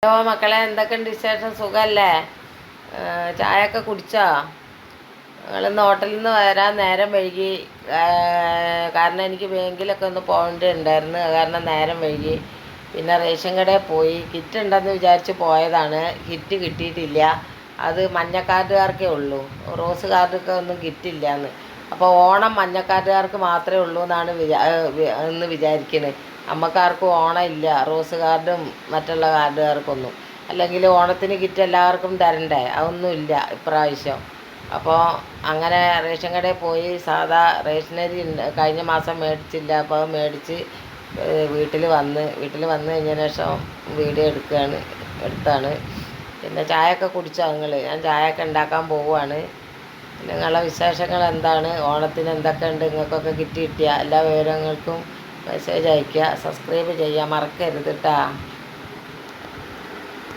Hello മക്കളെ, എന്തൊക്കെയുണ്ട് വിശേഷം? സുഖമല്ലേ? ചായയൊക്കെ കുടിച്ചോ? ഞങ്ങളിന്ന് ഹോട്ടലിൽ നിന്ന് വരാൻ നേരം വൈകി. കാരണം എനിക്ക് ബാങ്കിലൊക്കെ ഒന്ന് പോകേണ്ടതുണ്ടായിരുന്നു. അത് കാരണം നേരം വൈകി. പിന്നെ റേഷൻ കടയിൽ പോയി കിറ്റ് ഉണ്ടെന്ന് വിചാരിച്ച് പോയതാണ്. കിറ്റ് കിട്ടിയിട്ടില്ല. അത് മഞ്ഞക്കാർഡുകാർക്കേ ഉള്ളൂ, റോസ് കാർഡൊക്കെ ഒന്നും കിറ്റില്ലയെന്ന്. അപ്പോൾ ഓണം മഞ്ഞക്കാർഡുകാർക്ക് മാത്രമേ ഉള്ളൂ എന്നാണ് എന്ന് വിചാരിക്കുന്നത്. നമുക്കാർക്കും ഓണം ഇല്ല, റോസ് കാർഡും മറ്റുള്ള കാർഡുകാർക്കൊന്നും. അല്ലെങ്കിൽ ഓണത്തിന് കിറ്റ് എല്ലാവർക്കും തരണ്ടേ, അതൊന്നും ഇല്ല ഇപ്രാവശ്യം. അപ്പോൾ അങ്ങനെ റേഷൻ കടയിൽ പോയി സാധാ റേഷനരി കഴിഞ്ഞ മാസം മേടിച്ചില്ല, അപ്പോൾ അത് മേടിച്ച് വീട്ടിൽ വന്ന് കഴിഞ്ഞതിന് ശേഷം വീഡിയോ എടുത്താണ്. പിന്നെ ചായയൊക്കെ കുടിച്ചോ നിങ്ങൾ? ഞാൻ ചായയൊക്കെ ഉണ്ടാക്കാൻ പോവുകയാണ്. നിങ്ങളുടെ വിശേഷങ്ങൾ എന്താണ്? ഓണത്തിന് എന്തൊക്കെ ഉണ്ട്? നിങ്ങൾക്കൊക്കെ കിട്ടിയ എല്ലാ വിവരങ്ങൾക്കും മെസ്സേജ് അയയ്ക്കുക, സബ്സ്ക്രൈബ് ചെയ്യുക മറക്കരുത് കേട്ടോ.